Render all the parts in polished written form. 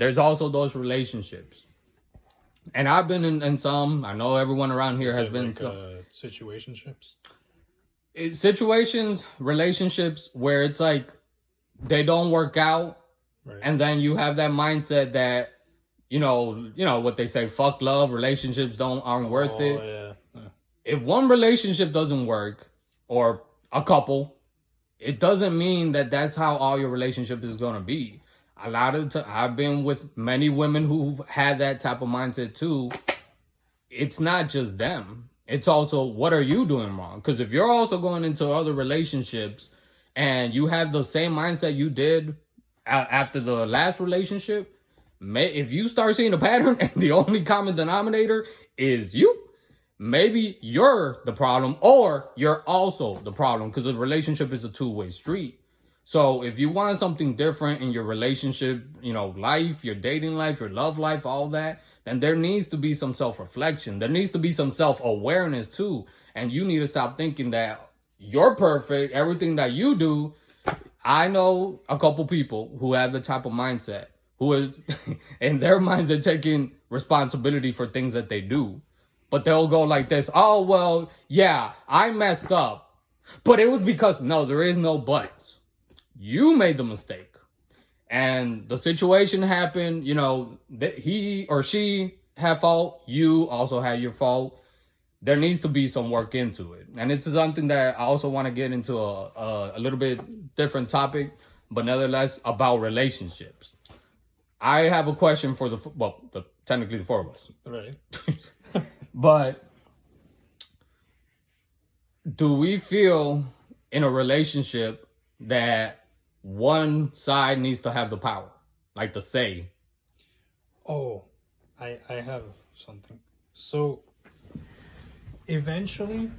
there's also those relationships. And I've been in some. I know everyone around here has been in some. Situationships? Situations, relationships where it's like they don't work out. Right. And then you have that mindset that, you know what they say, fuck love, relationships aren't worth it. Yeah. If one relationship doesn't work, or a couple, it doesn't mean that that's how all your relationship is going to be. A lot of I've been with many women who've had that type of mindset too. It's not just them. It's also, what are you doing wrong? Because if you're also going into other relationships and you have the same mindset you did after the last relationship, if you start seeing a pattern and the only common denominator is you, maybe you're the problem, or you're also the problem, because a relationship is a two-way street. So if you want something different in your relationship, life, your dating life, your love life, all that, then there needs to be some self-reflection. There needs to be some self-awareness too. And you need to stop thinking that you're perfect, everything that you do. I know a couple people who have the type of mindset, who is in their minds are taking responsibility for things that they do. But they'll go like this: oh, well, yeah, I messed up, but it was because, no, there is no but. You made the mistake. And the situation happened, that he or she had fault. You also had your fault. There needs to be some work into it. And it's something that I also want to get into a little bit different topic, but nevertheless about relationships. I have a question for technically the four of us. Right. But do we feel in a relationship that one side needs to have the power, like the say? Oh, I have something. So eventually,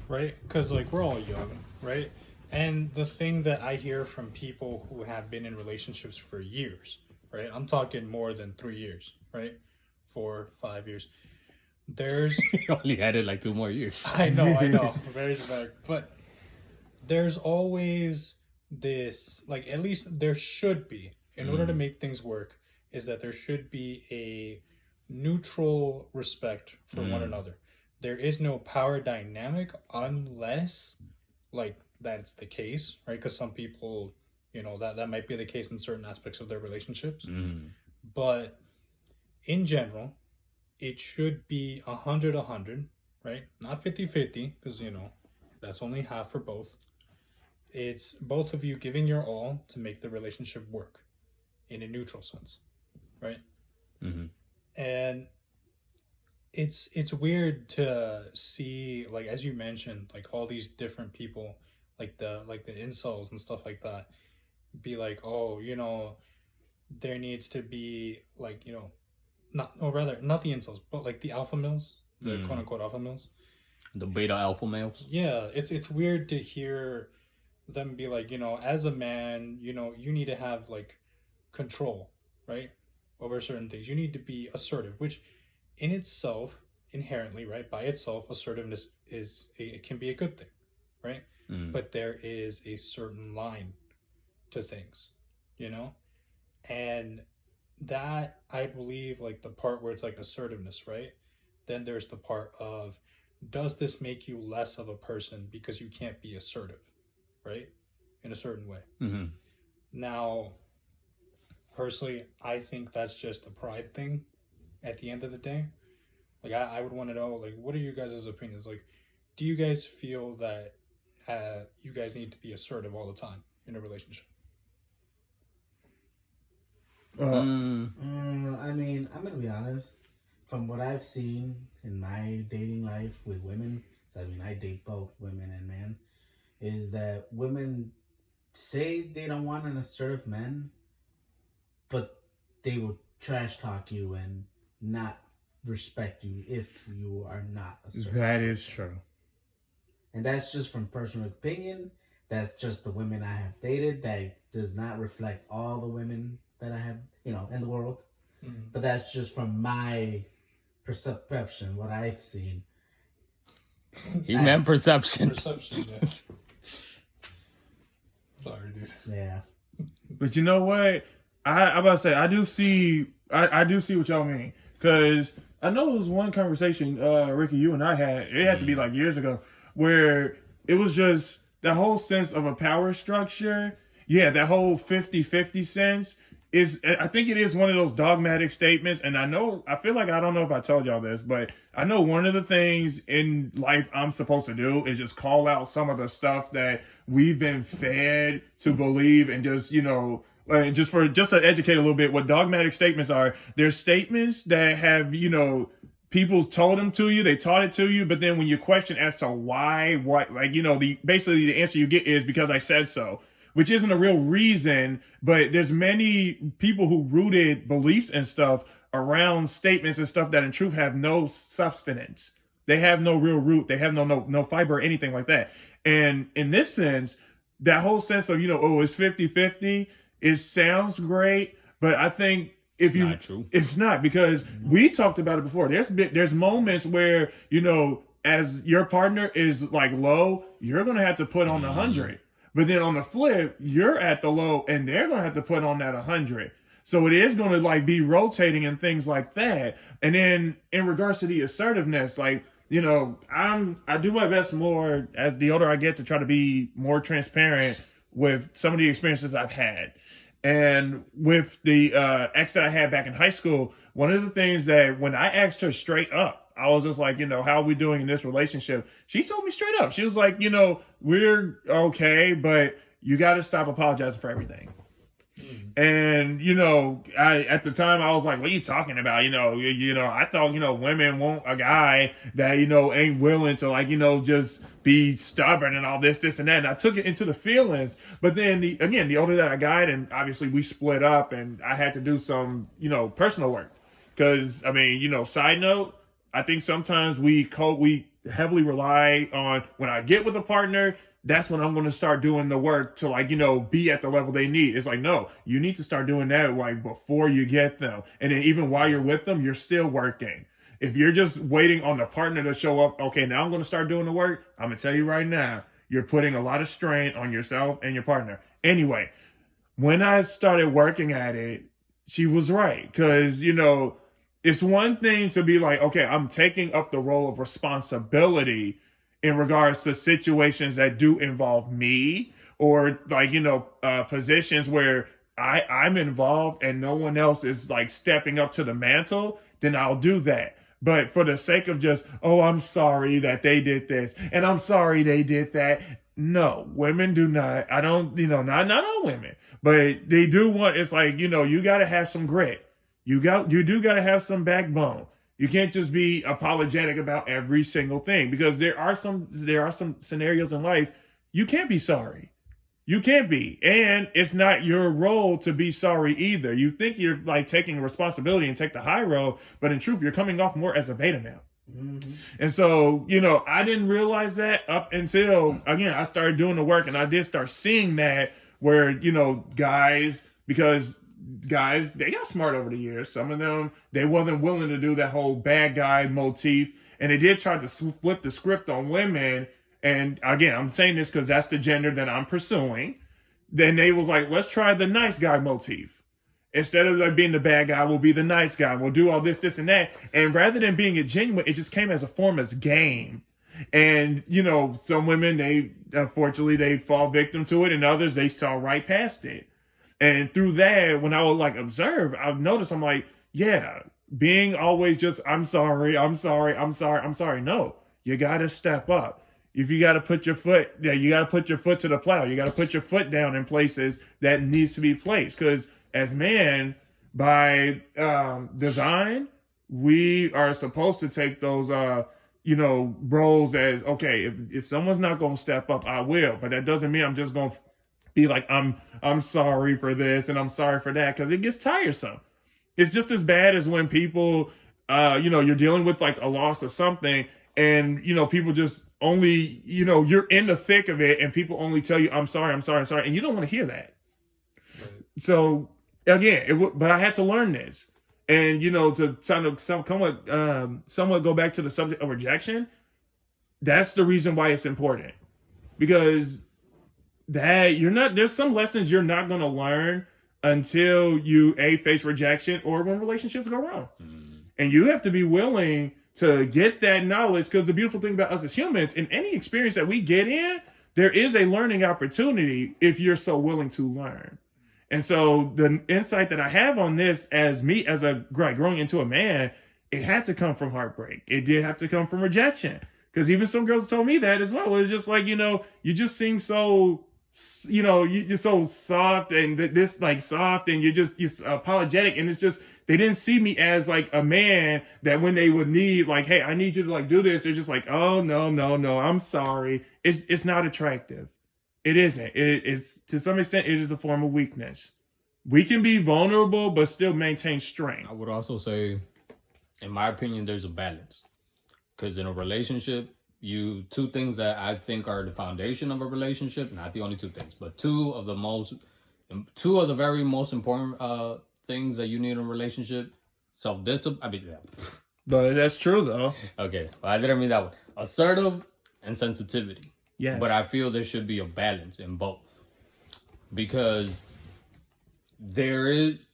right? Because we're all young, right? And the thing that I hear from people who have been in relationships for years, right? I'm talking more than 3 years, right? 4, 5 years. There's only had it 2 more years. I know. Very dramatic. But there's always this, at least there should be, in order to make things work, is that there should be a neutral respect for one another. There is no power dynamic unless that's the case, right? Because some people, that might be the case in certain aspects of their relationships. But in general, it should be 100-100, right? Not 50-50, because that's only half for both. It's both of you giving your all to make the relationship work in a neutral sense, right? Mm-hmm. And it's weird to see, as you mentioned, all these different people, the incels and stuff like that, be oh, there needs to be not the incels, but the alpha males, the quote unquote alpha males, the beta alpha males. Yeah, it's weird to hear them be as a man, you need to have control, right, over certain things. You need to be assertive, which in itself, inherently, right, by itself, assertiveness it can be a good thing, right? But there is a certain line to things, and that, I believe, the part where it's assertiveness, right? Then there's the part of, does this make you less of a person because you can't be assertive, right? In a certain way. Mm-hmm. Now, personally, I think that's just a pride thing at the end of the day. I would want to know, what are you guys' opinions? Do you guys feel that you guys need to be assertive all the time in a relationship? I mean, I'm going to be honest. From what I've seen in my dating life with women, I date both women and men, is that women say they don't want an assertive man, but they will trash talk you and not respect you if you are not assertive. That is true. And that's just from personal opinion. That's just the women I have dated. That does not reflect all the women that I have, in the world. Mm-hmm. But that's just from my perception, what I've seen. He meant perception. Perception, yes. Sorry, dude. Yeah. But you know what? I'm about to say I do see what y'all mean, because I know it was one conversation, Ricky, you and I had. It had to be like years ago, where it was just the whole sense of a power structure. Yeah, that whole 50-50 sense is. I think it is one of those dogmatic statements, and I feel like I don't know if I told y'all this, but I know one of the things in life I'm supposed to do is just call out some of the stuff that we've been fed to believe, and just just to educate a little bit, what dogmatic statements are. They're statements that have, people told them to you, they taught it to you, but then when you question as to why, what, like, basically the answer you get is because I said so, which isn't a real reason. But there's many people who rooted beliefs and stuff around statements and stuff that in truth have no substance. They have no real root. They have no fiber or anything like that. And in this sense, that whole sense of, it's 50-50, it sounds great, but I think it's not, because we talked about it before. There's moments where, as your partner is like low, you're going to have to put on 100. But then on the flip, you're at the low and they're going to have to put on that 100. So it is going to like be rotating and things like that. And then in regards to the assertiveness, like, I do my best more as the older I get to try to be more transparent with some of the experiences I've had. And with the ex that I had back in high school, one of the things that when I asked her straight up, I was just like, how are we doing in this relationship? She told me straight up. She was like, we're okay, but you got to stop apologizing for everything. And at the time I was like, what are you talking about? I thought women want a guy that ain't willing to like just be stubborn and all this and that. And I took it into the feelings. But then the older that I got, and obviously we split up, and I had to do some personal work, because side note, I think sometimes we heavily rely on, when I get with a partner, that's when I'm going to start doing the work to like, be at the level they need. It's like, no, you need to start doing that like before you get them. And then even while you're with them, you're still working. If you're just waiting on the partner to show up, okay, now I'm going to start doing the work, I'm going to tell you right now, you're putting a lot of strain on yourself and your partner. Anyway, when I started working at it, she was right. Because, it's one thing to be like, okay, I'm taking up the role of responsibility in regards to situations that do involve me, or like, positions where I'm involved and no one else is like stepping up to the mantle, then I'll do that. But for the sake of just, oh, I'm sorry that they did this, and I'm sorry they did that. No, women do not. I don't, not all women, but they do want, it's like, you got to have some grit. You do got to have some backbone. You can't just be apologetic about every single thing, because there are some scenarios in life you can't be sorry. You can't be. And it's not your role to be sorry either. You think you're like taking responsibility and take the high road, but in truth, you're coming off more as a beta male. Mm-hmm. And so, I didn't realize that up until, again, I started doing the work, and I did start seeing that where, guys, because guys, they got smart over the years. Some of them, they wasn't willing to do that whole bad guy motif, and they did try to flip the script on women. And again, I'm saying this because that's the gender that I'm pursuing. Then they was like, let's try the nice guy motif. Instead of like being the bad guy, we'll be the nice guy. We'll do all this and that. And rather than being it genuine, it just came as a form as game. And, some women, unfortunately, they fall victim to it, and others, they saw right past it. And through that, when I would like observe, I've noticed, I'm like, yeah, being always just, I'm sorry. No, you got to step up. If you got to put your foot, you got to put your foot to the plow. You got to put your foot down in places that needs to be placed. Because as man, by design, we are supposed to take those, roles as, okay, if someone's not going to step up, I will. But that doesn't mean I'm just going to be like, I'm sorry for this and I'm sorry for that, because it gets tiresome. It's just as bad as when people, you're dealing with like a loss of something, and, people just only, you're in the thick of it, and people only tell you, I'm sorry. And you don't want to hear that. Right. So again, but I had to learn this. And, to kind of somewhat go back to the subject of rejection, that's the reason why it's important. Because there's some lessons you're not going to learn until you face rejection or when relationships go wrong. And you have to be willing to get that knowledge, because the beautiful thing about us as humans, in any experience that we get in, there is a learning opportunity if you're so willing to learn. And so the insight that I have on this as growing into a man, it had to come from heartbreak. It did have to come from rejection. Because even some girls told me that as well. It's just like, you just seem so, you're so soft and this like soft and you're apologetic. And it's just, they didn't see me as like a man that when they would need like, hey, I need you to like do this. They're just like, oh, no, I'm sorry. It's not attractive. It isn't. It's to some extent, it is a form of weakness. We can be vulnerable, but still maintain strength. I would also say, in my opinion, there's a balance. Because in a relationship, two things that I think are the foundation of a relationship, not the only two things, but two of the very most important things that you need in a relationship: self-discipline. But that's true though. Okay, well, I didn't mean that one. Assertive and sensitivity. Yeah. But I feel there should be a balance in both, because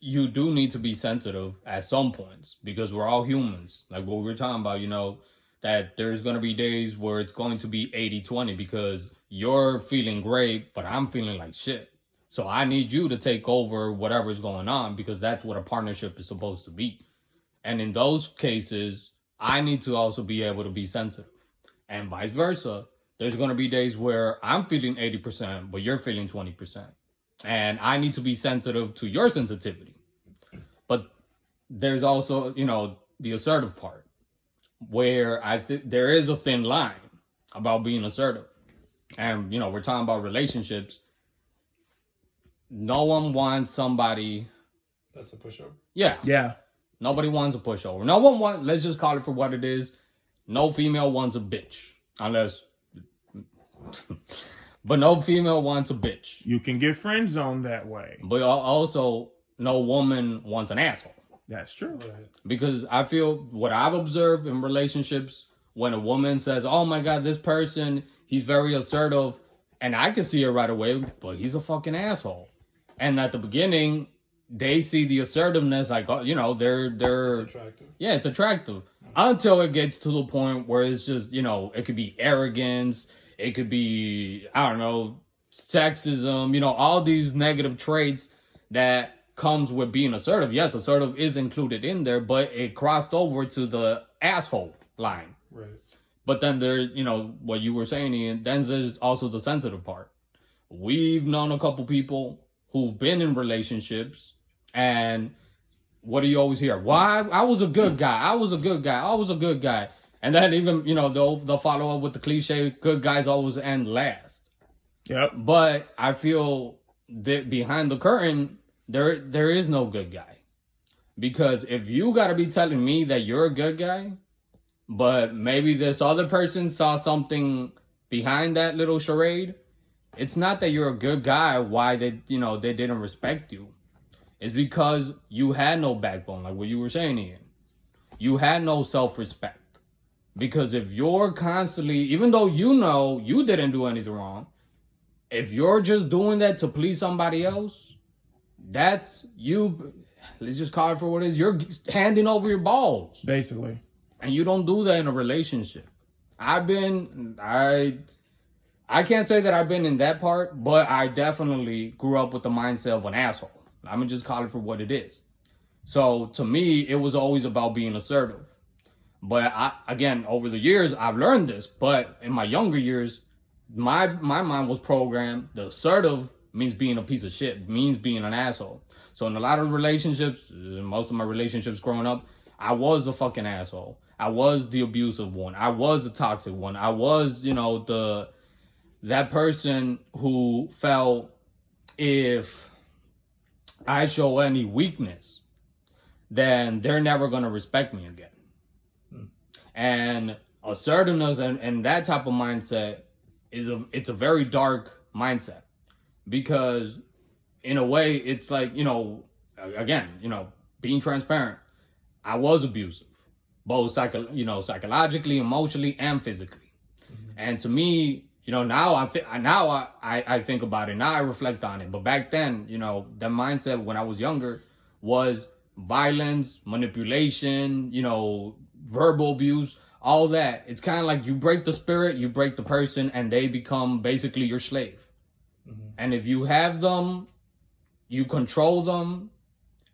you do need to be sensitive at some points, because we're all humans. Like what we were talking about, that there's going to be days where it's going to be 80-20 because you're feeling great, but I'm feeling like shit. So I need you to take over whatever's going on, because that's what a partnership is supposed to be. And in those cases, I need to also be able to be sensitive, and vice versa. There's going to be days where I'm feeling 80%, but you're feeling 20%. And I need to be sensitive to your sensitivity. But there's also, the assertive part, where I think there is a thin line about being assertive. And, we're talking about relationships. No one wants somebody... That's a pushover. Yeah. Yeah. Nobody wants a pushover. No one wants... Let's just call it for what it is. No female wants a bitch. Unless... But no female wants a bitch. You can get friend zoned that way. But also, no woman wants an asshole. That's true. Right. Because I feel what I've observed in relationships, when a woman says, oh my God, this person, he's very assertive, and I can see it right away, but he's a fucking asshole. And at the beginning, they see the assertiveness like, they're... It's attractive. Yeah, it's attractive. Until it gets to the point where it's just, it could be arrogance, it could be, I don't know, sexism, all these negative traits that comes with being assertive. Yes, assertive is included in there, but it crossed over to the asshole line. Right. But then there, what you were saying, Ian, then there's also the sensitive part. We've known a couple people who've been in relationships, and what do you always hear? Well, I was a good guy. I was a good guy. And then even, they'll follow up with the cliche, good guys always end last. Yep. But I feel that behind the curtain, there is no good guy. Because if you got to be telling me that you're a good guy, but maybe this other person saw something behind that little charade, it's not that you're a good guy why they didn't respect you. It's because you had no backbone, like what you were saying, Ian. You had no self-respect. Because if you're constantly, even though you didn't do anything wrong, if you're just doing that to please somebody else, that's you. Let's just call it for what it is. You're handing over your balls. Basically. And you don't do that in a relationship. I can't say that I've been in that part, but I definitely grew up with the mindset of an asshole. I'm going to just call it for what it is. So to me, it was always about being assertive. But again, over the years, I've learned this. But in my younger years, my mind was programmed. The assertive means being a piece of shit, means being an asshole. So in a lot of relationships, most of my relationships growing up, I was the fucking asshole. I was the abusive one. I was the toxic one. I was, that person who felt if I show any weakness, then they're never going to respect me again. And assertiveness and that type of mindset it's a very dark mindset, because in a way it's like, again, being transparent. I was abusive, both psychologically, emotionally, and physically. Mm-hmm. And to me, now I think about it. Now I reflect on it. But back then, the mindset when I was younger was violence, manipulation, verbal abuse, all that. It's kind of like you break the spirit, you break the person, and they become basically your slave. Mm-hmm. And if you have them, you control them.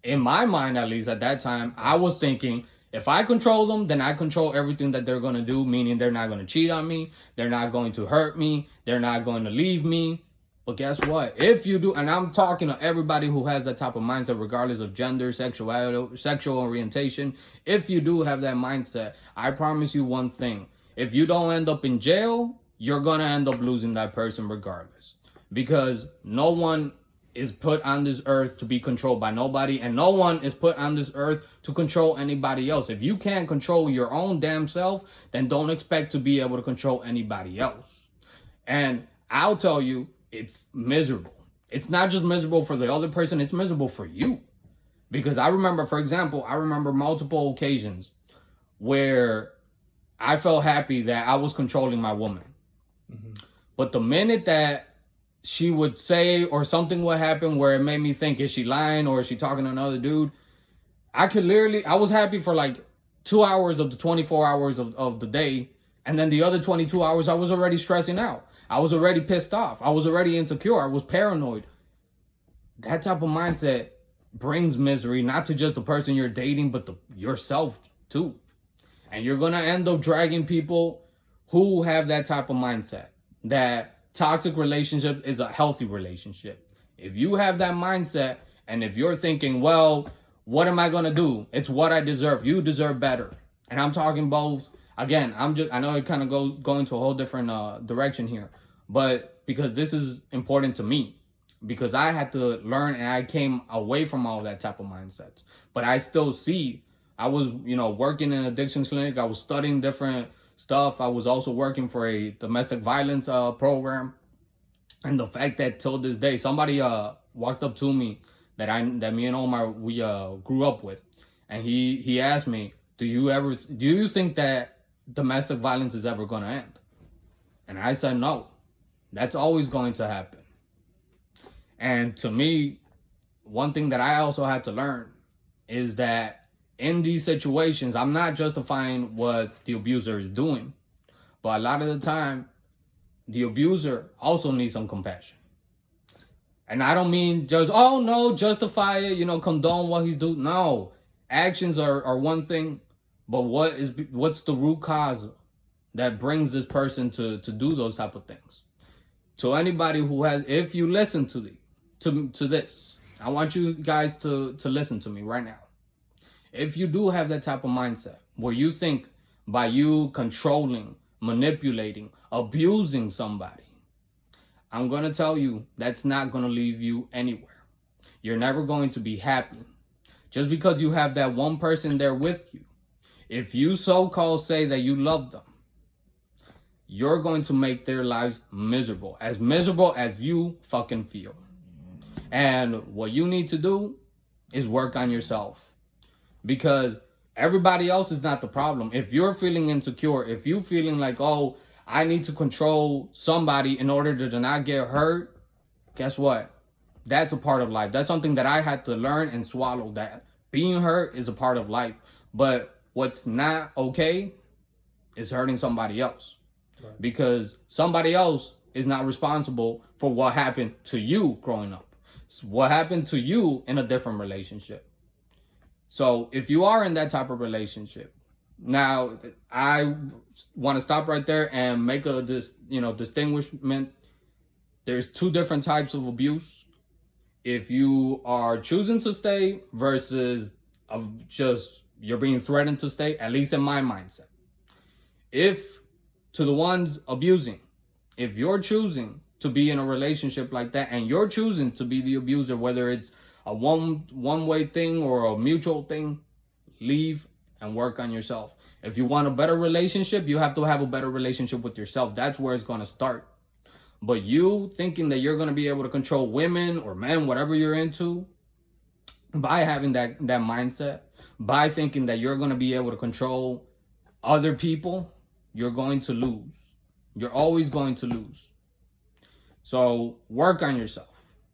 In my mind, at least at that time, I was thinking, if I control them, then I control everything that they're going to do, meaning they're not going to cheat on me. They're not going to hurt me. They're not going to leave me. But guess what? If you do, and I'm talking to everybody who has that type of mindset, regardless of gender, sexuality, sexual orientation, if you do have that mindset, I promise you one thing. If you don't end up in jail, you're going to end up losing that person regardless. Because no one is put on this earth to be controlled by nobody, and no one is put on this earth to control anybody else. If you can't control your own damn self, then don't expect to be able to control anybody else. And I'll tell you, it's miserable. It's not just miserable for the other person, it's miserable for you. Because I remember, for example, multiple occasions where I felt happy that I was controlling my woman. Mm-hmm. But the minute that she would say, or something would happen where it made me think, is she lying or is she talking to another dude? I was happy for like 2 hours of the 24 hours of the day. And then the other 22 hours, I was already stressing out. I was already pissed off. I was already insecure. I was paranoid. That type of mindset brings misery, not to just the person you're dating, but yourself too. And you're going to end up dragging people who have that type of mindset, that toxic relationship is a healthy relationship. If you have that mindset, and if you're thinking, well, what am I going to do? It's what I deserve. You deserve better. And I'm talking both. Again, I know it kind of going to a whole different direction here, but because this is important to me, because I had to learn and I came away from all that type of mindsets. But I still see, I was, working in an addictions clinic. I was studying different stuff. I was also working for a domestic violence program. And the fact that till this day, somebody walked up to me that me and Omar, we grew up with. And he asked me, do you think that domestic violence is ever going to end? And I said, no, that's always going to happen. And to me, one thing that I also had to learn is that in these situations, I'm not justifying what the abuser is doing, but a lot of the time, the abuser also needs some compassion. And I don't mean just, oh no, justify it, condone what he's doing. No, actions are one thing, but what's the root cause that brings this person to do those type of things? To anybody who has, if you listen to this, I want you guys to listen to me right now. If you do have that type of mindset where you think by you controlling, manipulating, abusing somebody, I'm going to tell you that's not going to leave you anywhere. You're never going to be happy. Just because you have that one person there with you, if you so-called say that you love them, you're going to make their lives miserable as you fucking feel. And what you need to do is work on yourself. Because everybody else is not the problem. If you're feeling insecure, if you're feeling like, oh, I need to control somebody in order to not get hurt, guess what? That's a part of life. That's something that I had to learn and swallow, that being hurt is a part of life. But what's not okay is hurting somebody else. Right. Because somebody else is not responsible for what happened to you growing up. It's what happened to you in a different relationship. So if you are in that type of relationship, now I want to stop right there and make a distinguishment. There's two different types of abuse. If you are choosing to stay versus of just you're being threatened to stay, at least in my mindset. If to the ones abusing, if you're choosing to be in a relationship like that and you're choosing to be the abuser, whether it's a one-way thing or a mutual thing, leave and work on yourself. If you want a better relationship, you have to have a better relationship with yourself. That's where it's going to start. But you thinking that you're going to be able to control women or men, whatever you're into, by having that mindset, by thinking that you're going to be able to control other people, you're going to lose. You're always going to lose. So work on yourself.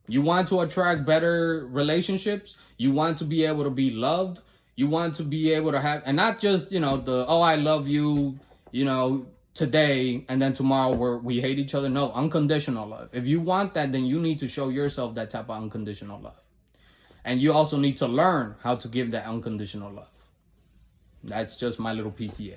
You want to attract better relationships. You want to be able to be loved. You want to be able to have, and not just, I love you, today, and then tomorrow we hate each other. No, unconditional love. If you want that, then you need to show yourself that type of unconditional love. And you also need to learn how to give that unconditional love. That's just my little PCA.